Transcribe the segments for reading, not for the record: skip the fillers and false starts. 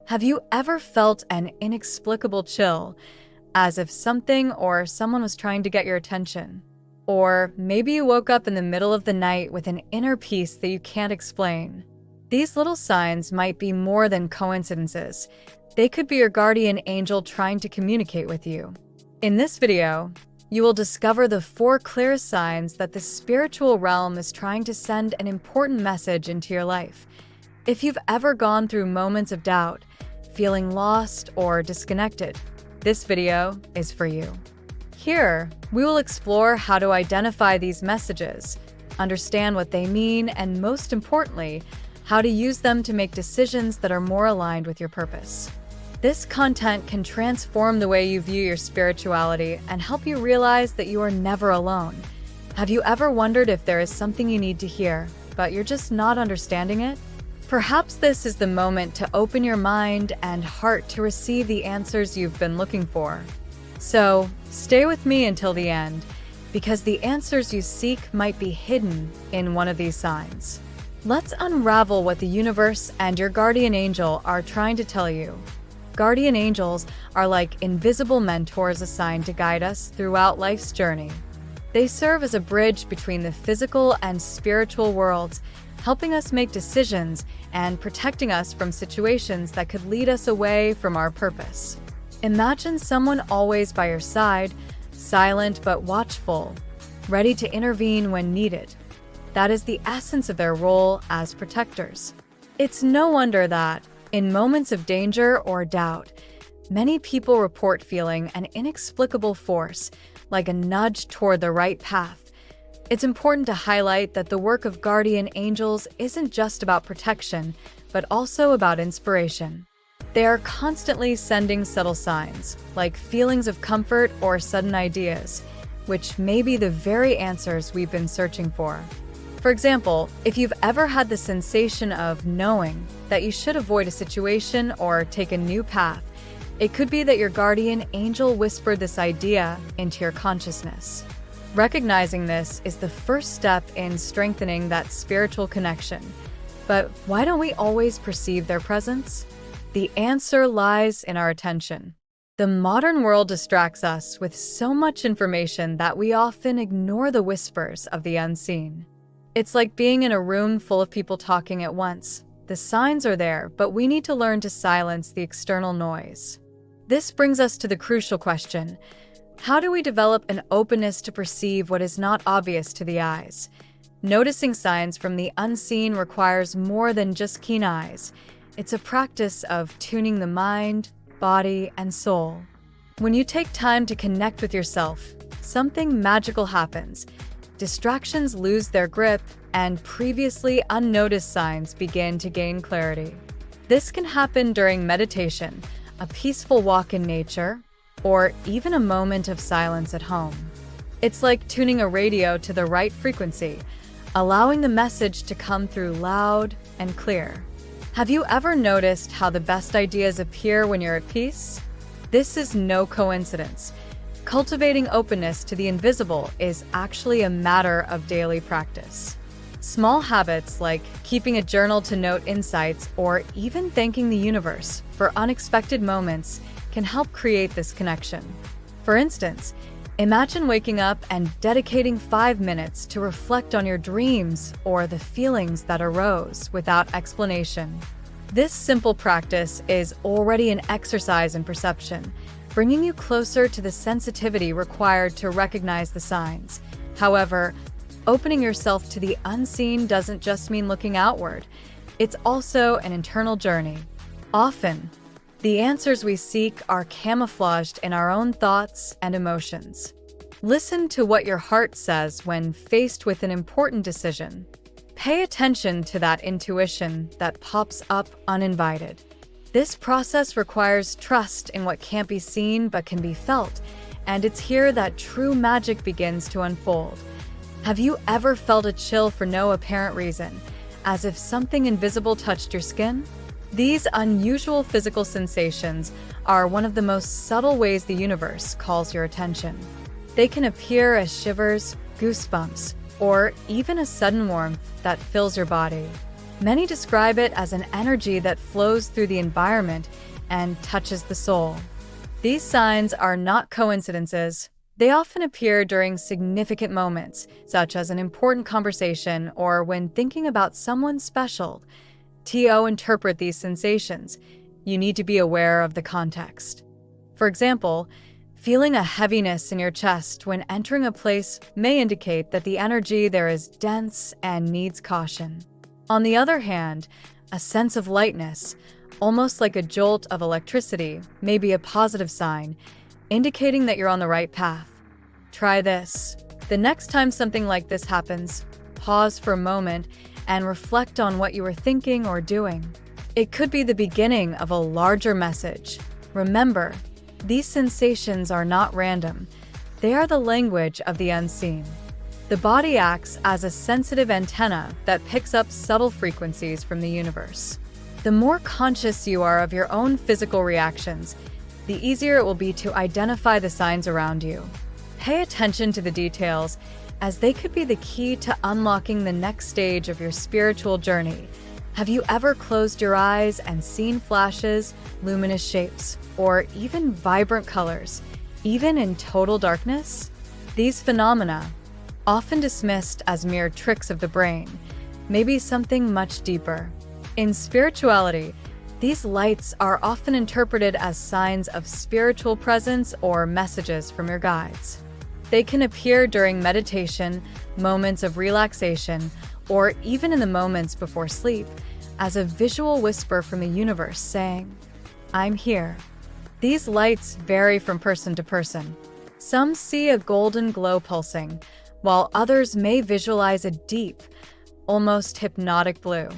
Have you ever felt an inexplicable chill, as if something or someone was trying to get your attention? Or maybe you woke up in the middle of the night with an inner peace that you can't explain. These little signs might be more than coincidences. They could be your guardian angel trying to communicate with you. In this video, you will discover the 4 clearest signs that the spiritual realm is trying to send an important message into your life. If you've ever gone through moments of doubt, feeling lost or disconnected, this video is for you. Here, we will explore how to identify these messages, understand what they mean, and most importantly, how to use them to make decisions that are more aligned with your purpose. This content can transform the way you view your spirituality and help you realize that you are never alone. Have you ever wondered if there is something you need to hear, but you're just not understanding it? Perhaps this is the moment to open your mind and heart to receive the answers you've been looking for. So, stay with me until the end, because the answers you seek might be hidden in one of these signs. Let's unravel what the universe and your guardian angel are trying to tell you. Guardian angels are like invisible mentors assigned to guide us throughout life's journey. They serve as a bridge between the physical and spiritual worlds, helping us make decisions and protecting us from situations that could lead us away from our purpose. Imagine someone always by your side, silent but watchful, ready to intervene when needed. That is the essence of their role as protectors. It's no wonder that, in moments of danger or doubt, many people report feeling an inexplicable force, like a nudge toward the right path. It's important to highlight that the work of guardian angels isn't just about protection, but also about inspiration. They are constantly sending subtle signs, like feelings of comfort or sudden ideas, which may be the very answers we've been searching for. For example, if you've ever had the sensation of knowing that you should avoid a situation or take a new path, it could be that your guardian angel whispered this idea into your consciousness. Recognizing this is the first step in strengthening that spiritual connection. But why don't we always perceive their presence? The answer lies in our attention. The modern world distracts us with so much information that we often ignore the whispers of the unseen. It's like being in a room full of people talking at once. The signs are there, but we need to learn to silence the external noise. This brings us to the crucial question: how do we develop an openness to perceive what is not obvious to the eyes? Noticing signs from the unseen requires more than just keen eyes. It's a practice of tuning the mind, body, and soul. When you take time to connect with yourself, something magical happens. Distractions lose their grip, and previously unnoticed signs begin to gain clarity. This can happen during meditation, a peaceful walk in nature, or even a moment of silence at home. It's like tuning a radio to the right frequency, allowing the message to come through loud and clear. Have you ever noticed how the best ideas appear when you're at peace? This is no coincidence. Cultivating openness to the invisible is actually a matter of daily practice. Small habits like keeping a journal to note insights or even thanking the universe for unexpected moments can help create this connection. For instance, imagine waking up and dedicating 5 minutes to reflect on your dreams or the feelings that arose without explanation. This simple practice is already an exercise in perception, bringing you closer to the sensitivity required to recognize the signs. However, opening yourself to the unseen doesn't just mean looking outward. It's also an internal journey. Often, the answers we seek are camouflaged in our own thoughts and emotions. Listen to what your heart says when faced with an important decision. Pay attention to that intuition that pops up uninvited. This process requires trust in what can't be seen but can be felt, and it's here that true magic begins to unfold. Have you ever felt a chill for no apparent reason, as if something invisible touched your skin? These unusual physical sensations are one of the most subtle ways the universe calls your attention. They can appear as shivers, goosebumps, or even a sudden warmth that fills your body. Many describe it as an energy that flows through the environment and touches the soul. These signs are not coincidences. They often appear during significant moments, such as an important conversation or when thinking about someone special. To interpret these sensations, you need to be aware of the context. For example, feeling a heaviness in your chest when entering a place may indicate that the energy there is dense and needs caution. On the other hand, a sense of lightness, almost like a jolt of electricity, may be a positive sign, indicating that you're on the right path. Try this. The next time something like this happens, pause for a moment and reflect on what you were thinking or doing. It could be the beginning of a larger message. Remember, these sensations are not random. They are the language of the unseen. The body acts as a sensitive antenna that picks up subtle frequencies from the universe. The more conscious you are of your own physical reactions, the easier it will be to identify the signs around you. Pay attention to the details, as they could be the key to unlocking the next stage of your spiritual journey. Have you ever closed your eyes and seen flashes, luminous shapes, or even vibrant colors, even in total darkness? These phenomena, often dismissed as mere tricks of the brain, may be something much deeper. In spirituality, these lights are often interpreted as signs of spiritual presence or messages from your guides. They can appear during meditation, moments of relaxation, or even in the moments before sleep, as a visual whisper from the universe saying, "I'm here." These lights vary from person to person. Some see a golden glow pulsing, while others may visualize a deep, almost hypnotic blue.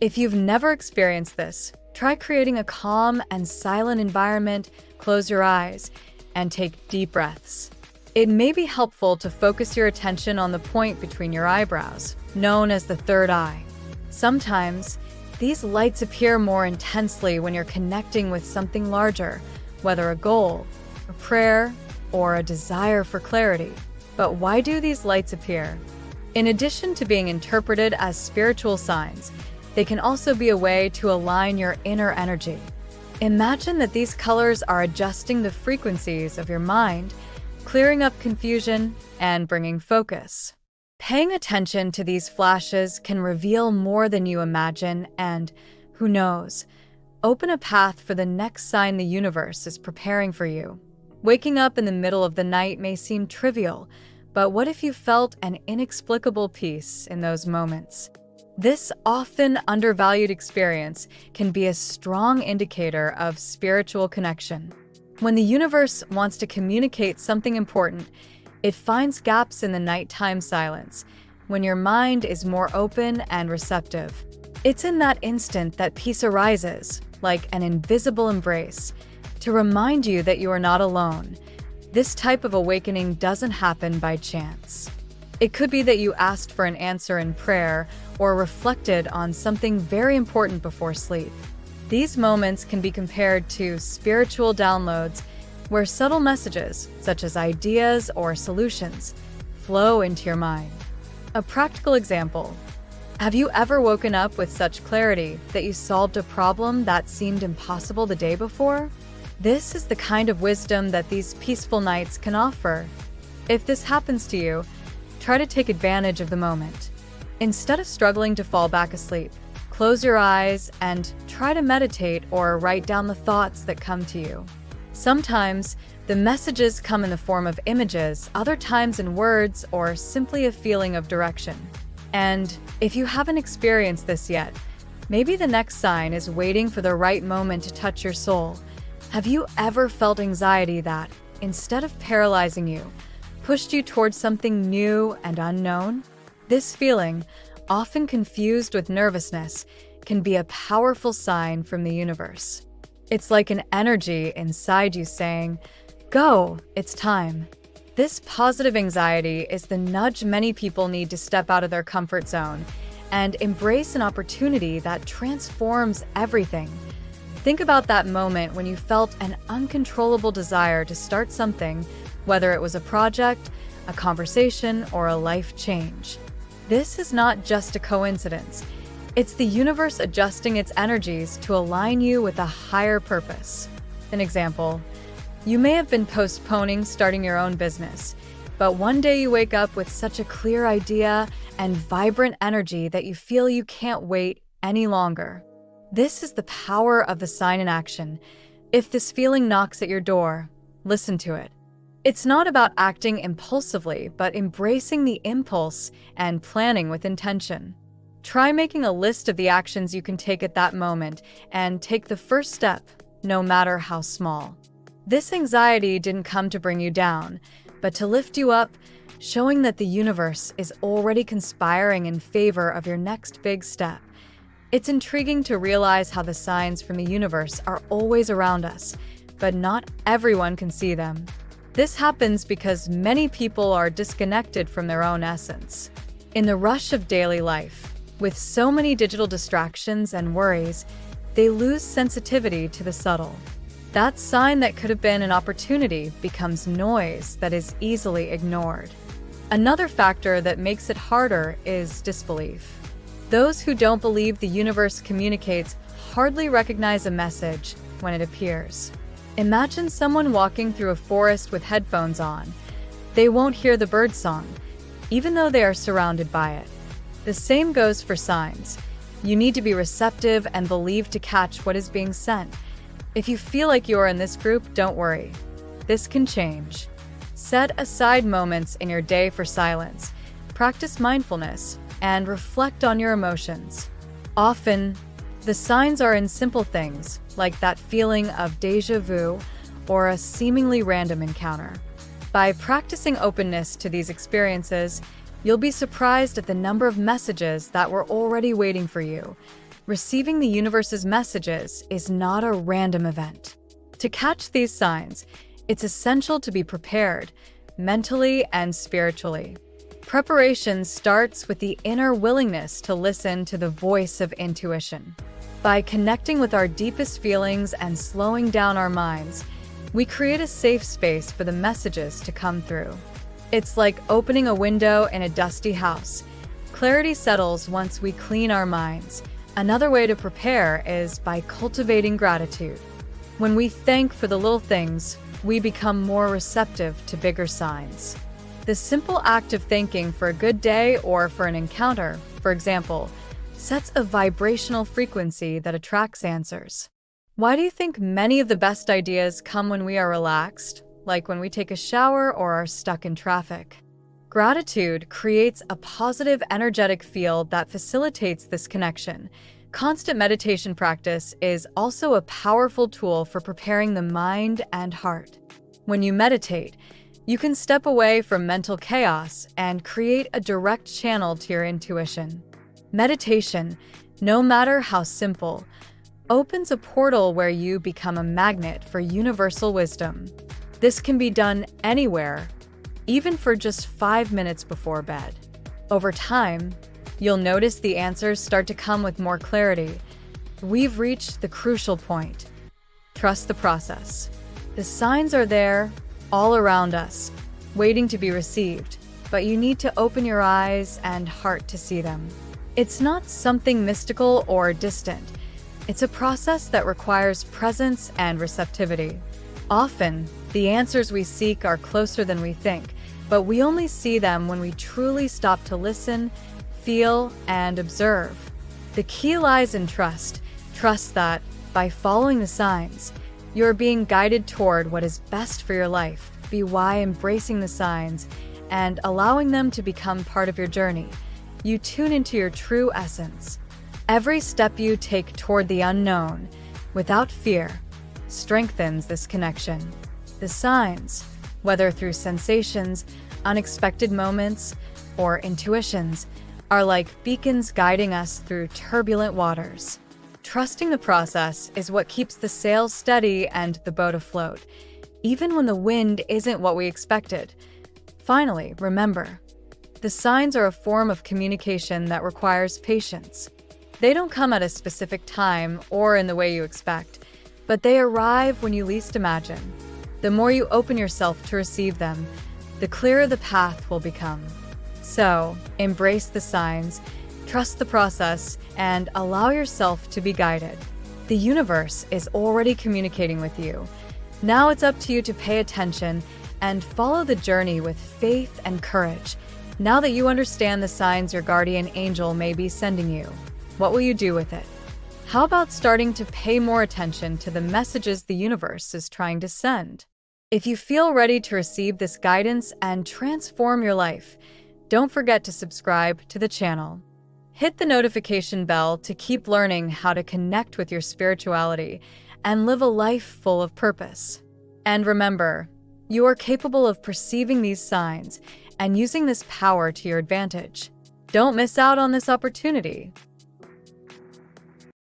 If you've never experienced this, try creating a calm and silent environment, close your eyes, and take deep breaths. It may be helpful to focus your attention on the point between your eyebrows, known as the third eye. Sometimes, these lights appear more intensely when you're connecting with something larger, whether a goal, a prayer, or a desire for clarity. But why do these lights appear? In addition to being interpreted as spiritual signs, they can also be a way to align your inner energy. Imagine that these colors are adjusting the frequencies of your mind, clearing up confusion, and bringing focus. Paying attention to these flashes can reveal more than you imagine and, who knows, open a path for the next sign the universe is preparing for you. Waking up in the middle of the night may seem trivial, but what if you felt an inexplicable peace in those moments? This often undervalued experience can be a strong indicator of spiritual connection. When the universe wants to communicate something important, it finds gaps in the nighttime silence, when your mind is more open and receptive. It's in that instant that peace arises, like an invisible embrace, to remind you that you are not alone. This type of awakening doesn't happen by chance. It could be that you asked for an answer in prayer or reflected on something very important before sleep. These moments can be compared to spiritual downloads, where subtle messages, such as ideas or solutions, flow into your mind. A practical example: have you ever woken up with such clarity that you solved a problem that seemed impossible the day before? This is the kind of wisdom that these peaceful nights can offer. If this happens to you, try to take advantage of the moment. Instead of struggling to fall back asleep, close your eyes and try to meditate or write down the thoughts that come to you. Sometimes, the messages come in the form of images, other times in words, or simply a feeling of direction. And if you haven't experienced this yet, maybe the next sign is waiting for the right moment to touch your soul. Have you ever felt anxiety that, instead of paralyzing you, pushed you towards something new and unknown? This feeling, often confused with nervousness, can be a powerful sign from the universe. It's like an energy inside you saying, "Go, it's time." This positive anxiety is the nudge many people need to step out of their comfort zone and embrace an opportunity that transforms everything. Think about that moment when you felt an uncontrollable desire to start something, whether it was a project, a conversation, or a life change. This is not just a coincidence. It's the universe adjusting its energies to align you with a higher purpose. An example, you may have been postponing starting your own business, but one day you wake up with such a clear idea and vibrant energy that you feel you can't wait any longer. This is the power of the sign in action. If this feeling knocks at your door, listen to it. It's not about acting impulsively, but embracing the impulse and planning with intention. Try making a list of the actions you can take at that moment and take the first step, no matter how small. This anxiety didn't come to bring you down, but to lift you up, showing that the universe is already conspiring in favor of your next big step. It's intriguing to realize how the signs from the universe are always around us, but not everyone can see them. This happens because many people are disconnected from their own essence. In the rush of daily life, with so many digital distractions and worries, they lose sensitivity to the subtle. That sign that could have been an opportunity becomes noise that is easily ignored. Another factor that makes it harder is disbelief. Those who don't believe the universe communicates hardly recognize a message when it appears. Imagine someone walking through a forest with headphones on. They won't hear the birdsong, even though they are surrounded by it. The same goes for signs. You need to be receptive and believe to catch what is being sent. If you feel like you're in this group, don't worry. This can change. Set aside moments in your day for silence. Practice mindfulness and reflect on your emotions. Often, the signs are in simple things, like that feeling of déjà vu or a seemingly random encounter. By practicing openness to these experiences, you'll be surprised at the number of messages that were already waiting for you. Receiving the universe's messages is not a random event. To catch these signs, it's essential to be prepared, mentally and spiritually. Preparation starts with the inner willingness to listen to the voice of intuition. By connecting with our deepest feelings and slowing down our minds, we create a safe space for the messages to come through. It's like opening a window in a dusty house. Clarity settles once we clean our minds. Another way to prepare is by cultivating gratitude. When we thank for the little things, we become more receptive to bigger signs. The simple act of thanking for a good day or for an encounter, for example, sets a vibrational frequency that attracts answers. Why do you think many of the best ideas come when we are relaxed, like when we take a shower or are stuck in traffic? Gratitude creates a positive, energetic field that facilitates this connection. Constant meditation practice is also a powerful tool for preparing the mind and heart. When you meditate, you can step away from mental chaos and create a direct channel to your intuition. Meditation, no matter how simple, opens a portal where you become a magnet for universal wisdom. This can be done anywhere, even for just 5 minutes before bed. Over time, you'll notice the answers start to come with more clarity. We've reached the crucial point. Trust the process. The signs are there, all around us, waiting to be received, but you need to open your eyes and heart to see them. It's not something mystical or distant. It's a process that requires presence and receptivity. Often, the answers we seek are closer than we think, but we only see them when we truly stop to listen, feel, and observe. The key lies in trust. Trust that, by following the signs, you're being guided toward what is best for your life. Be why embracing the signs and allowing them to become part of your journey. You tune into your true essence. Every step you take toward the unknown, without fear, strengthens this connection. The signs, whether through sensations, unexpected moments, or intuitions, are like beacons guiding us through turbulent waters. Trusting the process is what keeps the sails steady and the boat afloat, even when the wind isn't what we expected. Finally, remember, the signs are a form of communication that requires patience. They don't come at a specific time or in the way you expect, but they arrive when you least imagine. The more you open yourself to receive them, the clearer the path will become. So, embrace the signs, Trust the process and allow yourself to be guided. The universe is already communicating with you. Now it's up to you to pay attention and follow the journey with faith and courage. Now that you understand the signs your guardian angel may be sending you, what will you do with it? How about starting to pay more attention to the messages the universe is trying to send? If you feel ready to receive this guidance and transform your life, don't forget to subscribe to the channel. Hit the notification bell to keep learning how to connect with your spirituality and live a life full of purpose. And remember, you are capable of perceiving these signs and using this power to your advantage. Don't miss out on this opportunity.